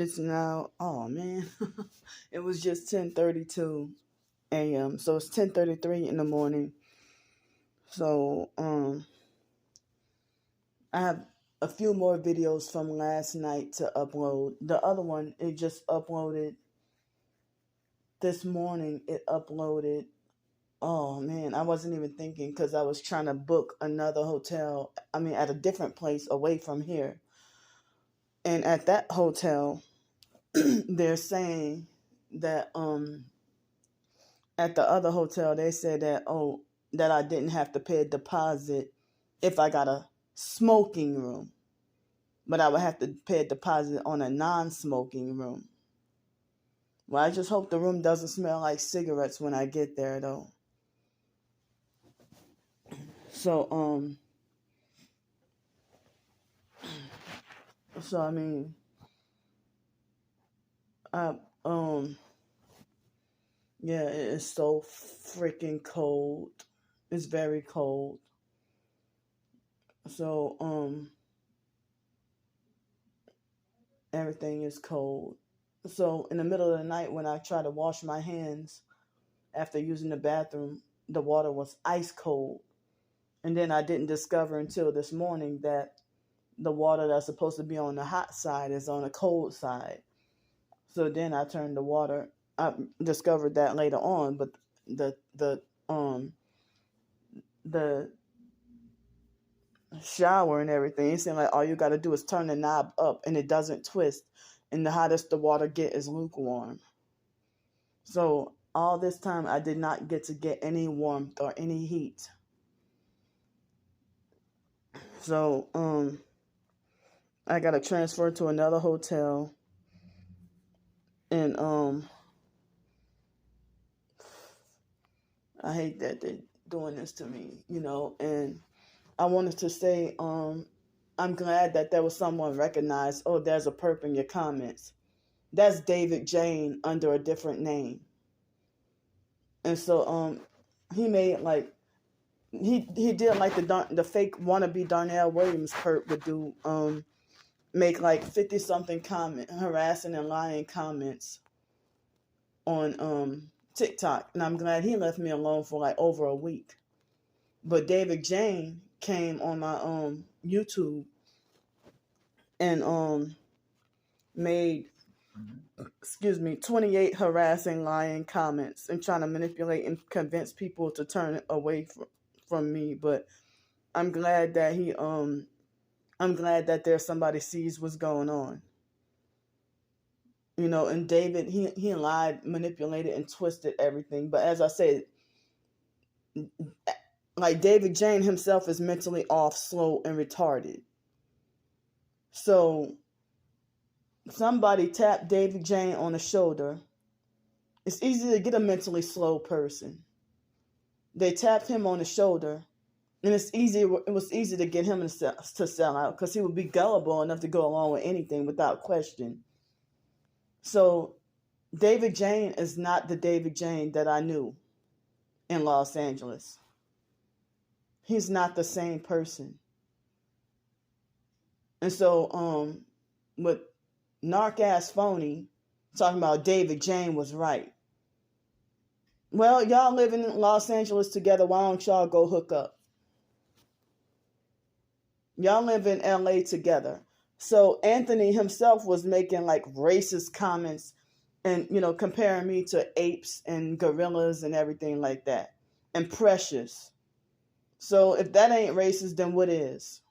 It's now, oh man, it was just 10:32 a.m. So it's 10:33 in the morning. So I have a few more videos from last night to upload. The other one, it just uploaded this morning. It uploaded. Oh man, I wasn't even thinking because I was trying to book another hotel. I mean, at a different place away from here. And at that hotel, they're saying that at the other hotel they said that that I didn't have to pay a deposit if I got a smoking room, but I would have to pay a deposit on a non-smoking room. Well, I just hope the room doesn't smell like cigarettes when I get there though. So I mean, I yeah, it is so freaking cold. It's very cold. So everything is cold. So in the middle of the night when I try to wash my hands after using the bathroom, the water was ice cold. And then I didn't discover until this morning that the water that's supposed to be on the hot side is on the cold side. So then I turned the water. I discovered that later on, but the shower and everything, it seemed like all you got to do is turn the knob up and it doesn't twist, and the hottest the water get is lukewarm. So all this time I did not get to get any warmth or any heat. So I got to transfer to another hotel, and I hate that they're doing this to me, and I wanted to say I'm glad that there was someone recognized, oh, there's a perp in your comments. That's David Jain under a different name. And so he made like he did like the fake wannabe Darnell Williams perp would do, make like 50 something harassing and lying comments on TikTok, and I'm glad he left me alone for like over a week. But David Jain came on my YouTube and made 28 harassing, lying comments and trying to manipulate and convince people to turn away from me. But I'm glad that I'm glad that there's somebody sees what's going on. And David, he lied, manipulated, and twisted everything. But as I said, like David Jain himself is mentally off, slow, and retarded. So somebody tapped David Jain on the shoulder. It's easy to get a mentally slow person. They tapped him on the shoulder, and it was easy to get him to sell out because he would be gullible enough to go along with anything without question. So David Jain is not the David Jain that I knew in Los Angeles. He's not the same person. And so with narc-ass phony talking about David Jain was right. Well, y'all live in Los Angeles together. Why don't y'all go hook up? Y'all live in LA together. So Anthony himself was making like racist comments and, comparing me to apes and gorillas and everything like that. And Precious. So if that ain't racist, then what is?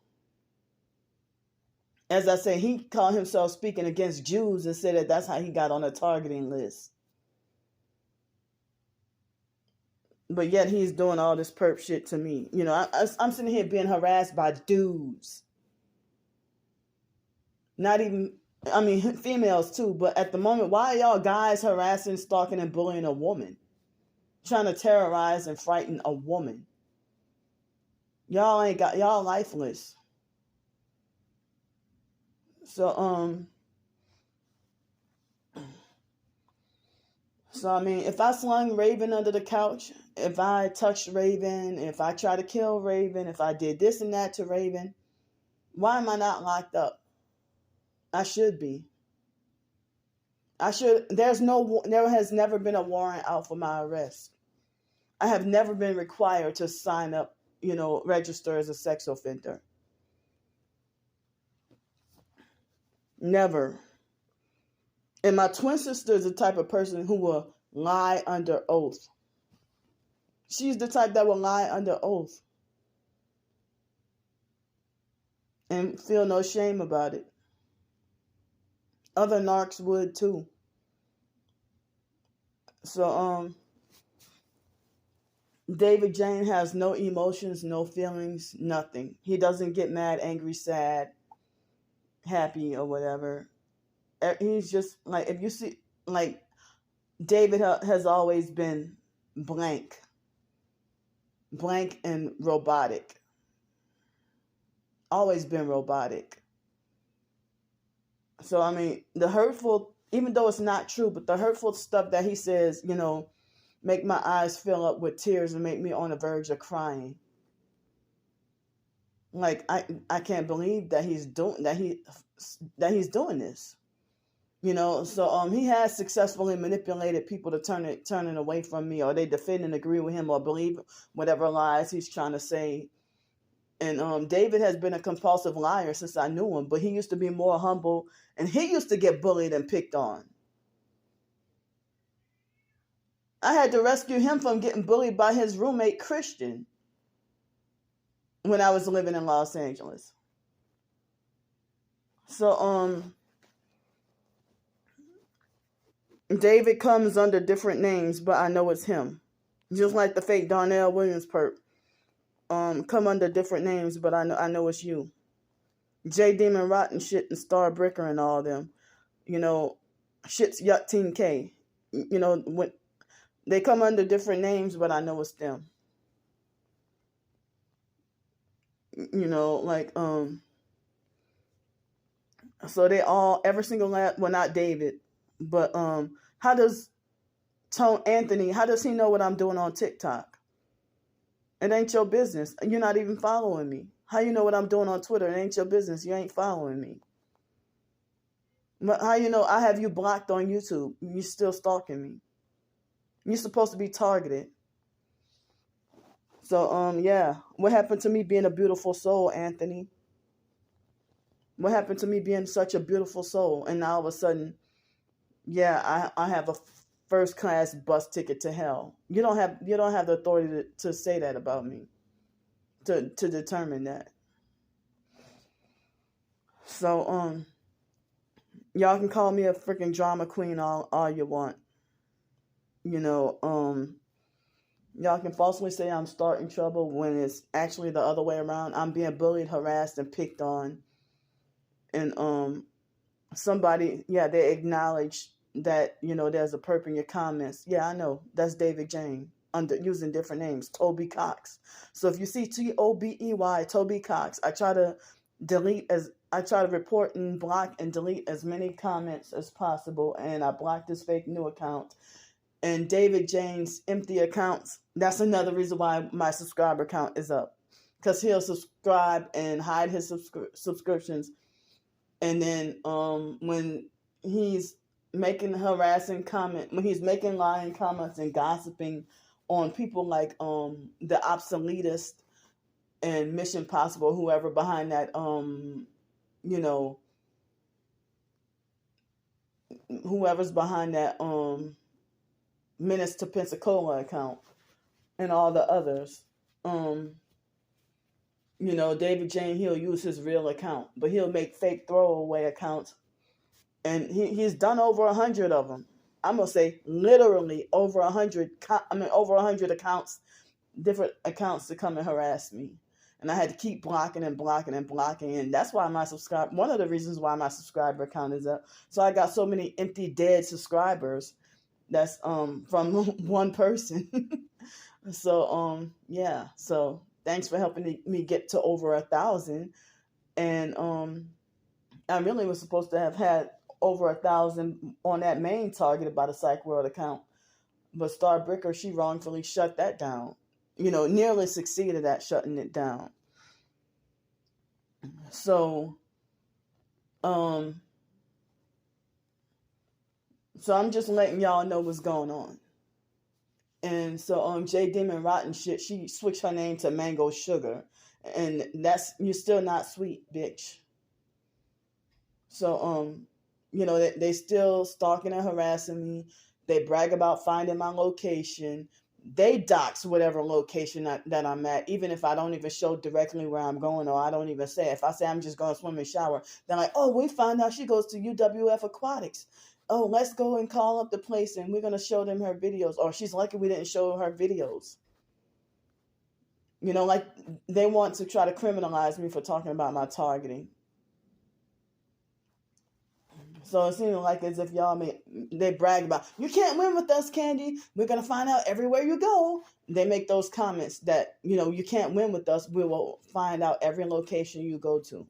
As I say, he called himself speaking against Jews and said that that's how he got on a targeting list. But yet he's doing all this perp shit to me. I'm sitting here being harassed by dudes. Not even, I mean, females too. But at the moment, why are y'all guys harassing, stalking, and bullying a woman? Trying to terrorize and frighten a woman. Y'all lifeless. So I mean, if I slung Raven under the couch, if I touched Raven, if I tried to kill Raven, if I did this and that to Raven, why am I not locked up? I should be. There has never been a warrant out for my arrest. I have never been required to sign up, register as a sex offender. Never. And my twin sister is the type of person who will lie under oath. She's the type that will lie under oath and feel no shame about it. Other narcs would too. So, David Jain has no emotions, no feelings, nothing. He doesn't get mad, angry, sad, happy, or whatever. He's just like, if you see, like, David has always been blank and robotic. Always been robotic. So, I mean, the hurtful, even though it's not true, but the hurtful stuff that he says, make my eyes fill up with tears and make me on the verge of crying. Like, I can't believe that he's doing this. So he has successfully manipulated people to turning away from me, or they defend and agree with him, or believe whatever lies he's trying to say. And David has been a compulsive liar since I knew him, but he used to be more humble, and he used to get bullied and picked on. I had to rescue him from getting bullied by his roommate Christian when I was living in Los Angeles. So David comes under different names, but I know it's him. Just like the fake Darnell Williams perp. Come under different names, but I know it's you. J Demon Rotten Shit and Star Bricker and all them. Shit's Yuck Team K. When they come under different names, but I know it's them. So they all, every single last, well, not David, but how does Anthony, how does he know what I'm doing on TikTok? It ain't your business. You're not even following me. How you know what I'm doing on Twitter? It ain't your business. You ain't following me. But how you know I have you blocked on YouTube? You're still stalking me. You're supposed to be targeted. So, yeah. What happened to me being a beautiful soul, Anthony? What happened to me being such a beautiful soul? And now all of a sudden, yeah, I have a first class bus ticket to hell. You don't have the authority to say that about me. To determine that. So, y'all can call me a freaking drama queen all you want. Y'all can falsely say I'm starting trouble when it's actually the other way around. I'm being bullied, harassed, and picked on. And somebody, they acknowledge that, there's a perp in your comments. Yeah, I know. That's David Jain, using different names. Toby Cox. So if you see TOBEY, Toby Cox, I try to report and block and delete as many comments as possible, and I blocked his fake new account. And David Jain's empty accounts, that's another reason why my subscriber count is up. Because he'll subscribe and hide his subscriptions. And then when he's making harassing comments, when he's making lying comments and gossiping on people like the Obsoletist and Mission Possible, whoever behind that, whoever's behind that Menace to Pensacola account and all the others. David Jain, he'll use his real account, but he'll make fake throwaway accounts. And he's done over 100 of them. I'm going to say literally over 100 accounts, different accounts to come and harass me. And I had to keep blocking and blocking and blocking. And that's why one of the reasons why my subscriber count is up. So I got so many empty, dead subscribers. That's from one person. So, yeah. So thanks for helping me get to over 1,000. And I really was supposed to have had over 1,000 on that main targeted by the PsychWorld account. But Starbricker, she wrongfully shut that down. Nearly succeeded at shutting it down. So, So I'm just letting y'all know what's going on. And so J Demon Rotten shit, she switched her name to Mango Sugar. And that's, you're still not sweet, bitch. So they still stalking and harassing me. They brag about finding my location. They dox whatever location that I'm at, even if I don't even show directly where I'm going, or I don't even say. If I say I'm just going to swim and shower, they're like, oh, we found out she goes to UWF Aquatics. Oh, let's go and call up the place and we're going to show them her videos. Or she's lucky we didn't show her videos. Like they want to try to criminalize me for talking about my targeting. So it seems like as if they brag about, you can't win with us, Candy. We're going to find out everywhere you go. They make those comments that, you can't win with us. We will find out every location you go to.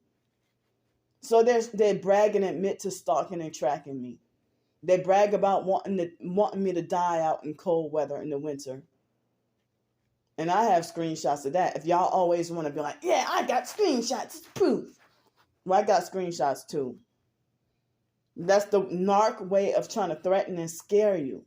So they brag and admit to stalking and tracking me. They brag about wanting me to die out in cold weather in the winter. And I have screenshots of that. If y'all always want to be like, yeah, I got screenshots, proof. Well, I got screenshots too. That's the narc way of trying to threaten and scare you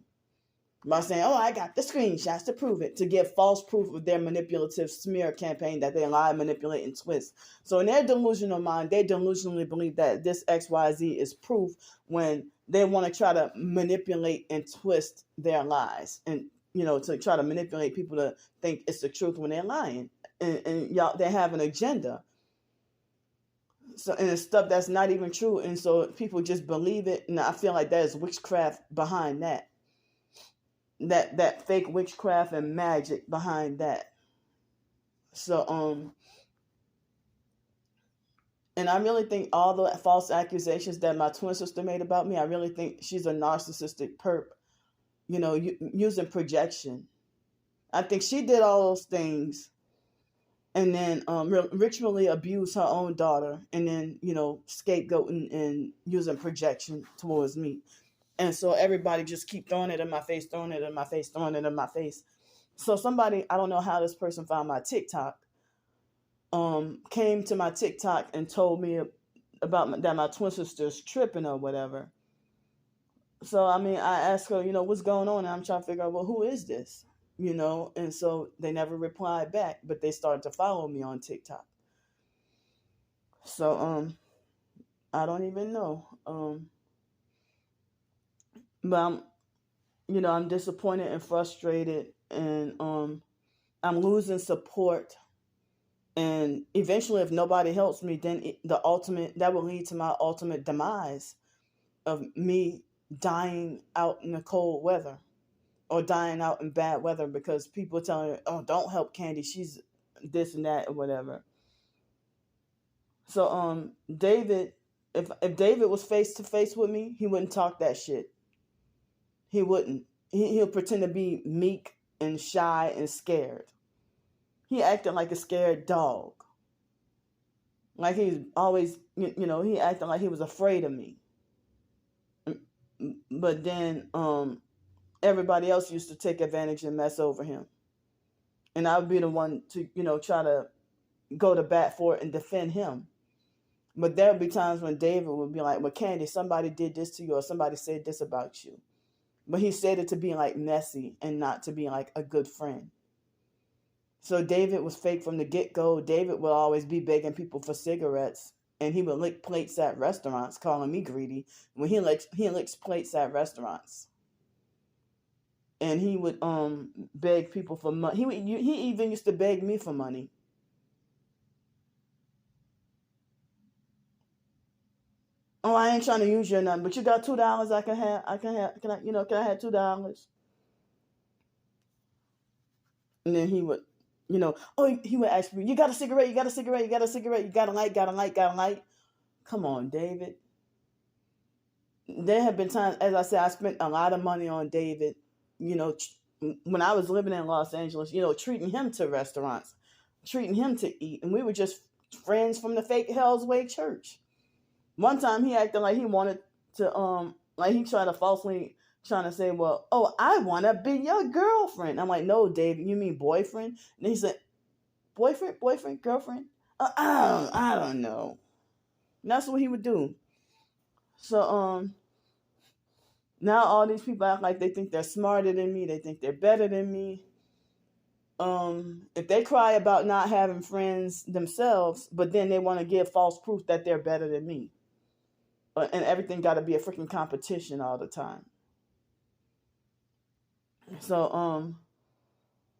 by saying, oh, I got the screenshots to prove it, to give false proof of their manipulative smear campaign that they lie, manipulate, and twist. So in their delusional mind, they delusionally believe that this XYZ is proof when they want to try to manipulate and twist their lies and, to try to manipulate people to think it's the truth when they're lying. And y'all, they have an agenda. So, and it's stuff that's not even true. And so people just believe it. And I feel like there's witchcraft behind that. That fake witchcraft and magic behind that. So, and I really think all the false accusations that my twin sister made about me, I really think she's a narcissistic perp, using projection. I think she did all those things and then ritually abuse her own daughter, and then scapegoating and using projection towards me. And so everybody just keep throwing it in my face, throwing it in my face, throwing it in my face. So somebody, I don't know how this person found my TikTok, came to my TikTok and told me about that my twin sister's tripping or whatever. So I asked her, what's going on, and I'm trying to figure out, well, who is this? And so they never replied back, but they started to follow me on TikTok. So, I don't even know. But I'm disappointed and frustrated, and, I'm losing support. And eventually, if nobody helps me, then that will lead to my ultimate demise of me dying out in the cold weather. Or dying out in bad weather because people telling her, oh, don't help Candy, she's this and that or whatever. So David, if David was face to face with me, he wouldn't talk that shit. He wouldn't. He'll pretend to be meek and shy and scared. He acted like a scared dog. Like he's always, he acted like he was afraid of me. But then everybody else used to take advantage and mess over him. And I would be the one to, try to go to bat for it and defend him. But there would be times when David would be like, well, Candy, somebody did this to you, or somebody said this about you. But he said it to be like messy and not to be like a good friend. So David was fake from the get-go. David would always be begging people for cigarettes. And he would lick plates at restaurants, calling me greedy. When he licks plates at restaurants. And he would beg people for money. He even used to beg me for money. Oh, I ain't trying to use your nothing, but you got $2 I can have. Can I have $2? And then he would, he would ask me, you got a cigarette, you got a cigarette, you got a cigarette, you got a light. Come on, David. There have been times, as I said, I spent a lot of money on David. When I was living in Los Angeles, treating him to restaurants, treating him to eat. And we were just friends from the fake Hell's Way church. One time he acted like he wanted to, like he tried to falsely trying to say, well, oh, I want to be your girlfriend. I'm like, no, David, you mean boyfriend? And he said, boyfriend, girlfriend? I don't know. And that's what he would do. So, Now all these people act like they think they're smarter than me. They think they're better than me. If they cry about not having friends themselves, but then they want to give false proof that they're better than me, and everything got to be a freaking competition all the time. So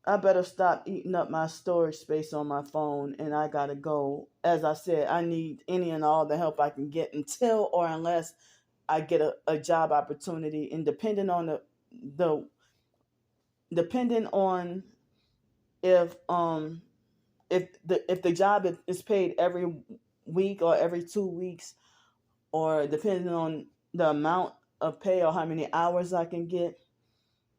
I better stop eating up my storage space on my phone, and I gotta go. As I said, I need any and all the help I can get until or unless I get a job opportunity, and depending on the depending on if the job is paid every week or every 2 weeks, or depending on the amount of pay or how many hours I can get.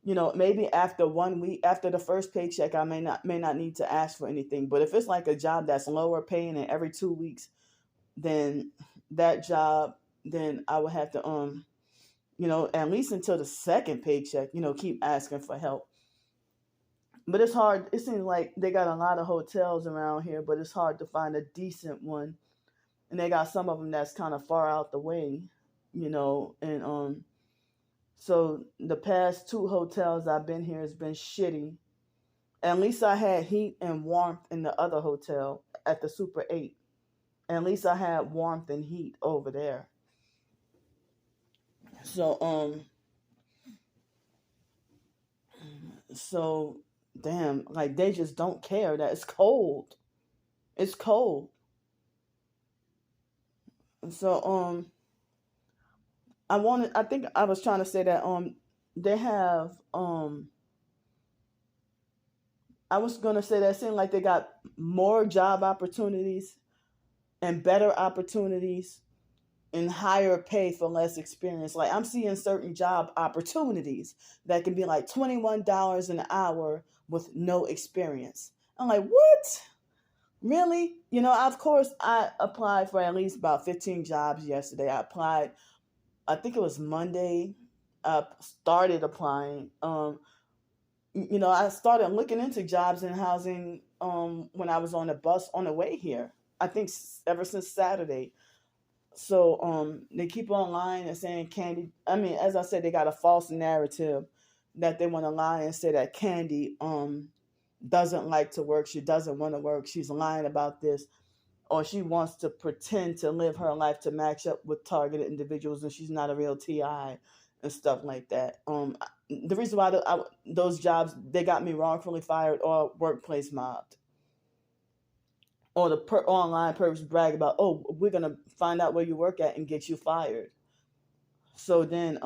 Maybe after 1 week, after the first paycheck, I may not need to ask for anything. But if it's like a job that's lower paying and every 2 weeks, then that job, then I would have to at least until the second paycheck, keep asking for help. But it's hard. It seems like they got a lot of hotels around here, but it's hard to find a decent one. And they got some of them that's kind of far out the way, and so the past 2 hotels I've been here has been shitty. At least I had heat and warmth in the other hotel at the Super 8. At least I had warmth and heat over there. So damn, like they just don't care that it's cold. It's cold. So I think I was trying to say that they have I was gonna say that it seemed like they got more job opportunities and better opportunities and higher pay for less experience. Like I'm seeing certain job opportunities that can be like $21 an hour with no experience. I'm like, what? Really? Of course I applied for at least about 15 jobs yesterday. I applied, I think it was Monday. I started applying. I started looking into jobs in housing when I was on the bus on the way here. I think ever since Saturday. So they keep online and saying Candy. I mean, as I said, they got a false narrative that they want to lie and say that Candy doesn't like to work. She doesn't want to work. She's lying about this, or she wants to pretend to live her life to match up with targeted individuals, and she's not a real TI and stuff like that. The reason why those jobs, they got me wrongfully fired or workplace mobbed. Or the online person brag about, oh, we're going to find out where you work at and get you fired. So then,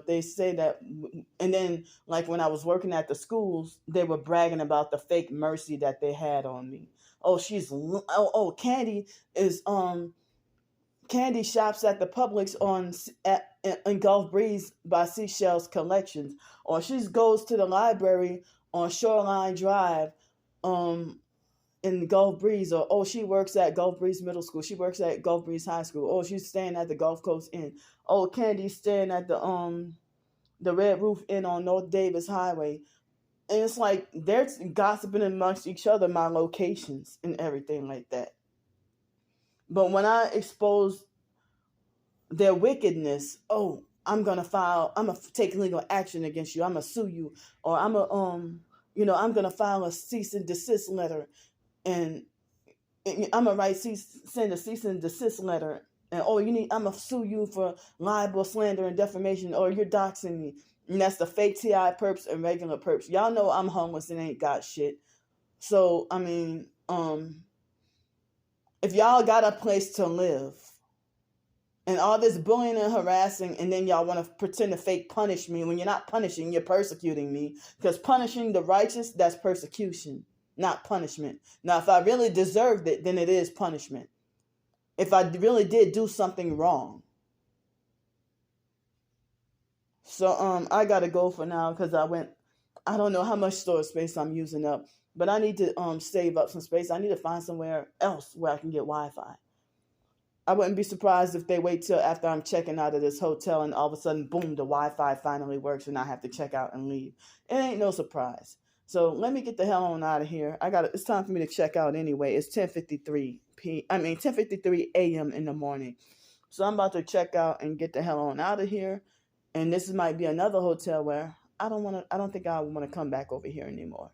they say that, and then like when I was working at the schools, they were bragging about the fake mercy that they had on me. Oh, Candy is, Candy shops at the Publix in Gulf Breeze by Seashells Collections, or she goes to the library on Shoreline Drive, in Gulf Breeze, or she works at Gulf Breeze Middle School. She works at Gulf Breeze High School. Oh, she's staying at the Gulf Coast Inn. Oh, Candy's staying at the Red Roof Inn on North Davis Highway. And it's like they're gossiping amongst each other my locations and everything like that. But when I expose their wickedness, oh, I'm gonna take legal action against you. I'm gonna sue you, or I'm gonna file a cease and desist letter. And I'm gonna send a cease and desist letter, and I'm gonna sue you for libel, slander, and defamation, or you're doxing me. And that's the fake TI perps and regular perps. Y'all know I'm homeless and ain't got shit. So I mean, if y'all got a place to live, and all this bullying and harassing, and then y'all want to pretend to fake punish me when you're not punishing, you're persecuting me. Because punishing the righteous, that's persecution, not punishment. Now, if I really deserved it, then it is punishment. If I really did do something wrong. So I gotta go for now because I don't know how much storage space I'm using up, but I need to save up some space. I need to find somewhere else where I can get Wi-Fi. I wouldn't be surprised if they wait till after I'm checking out of this hotel and all of a sudden, boom, the Wi-Fi finally works and I have to check out and leave. It ain't no surprise. So let me get the hell on out of here. It's time for me to check out anyway. It's 10:53 a.m. in the morning. So I'm about to check out and get the hell on out of here. And this might be another hotel where I don't think I want to come back over here anymore.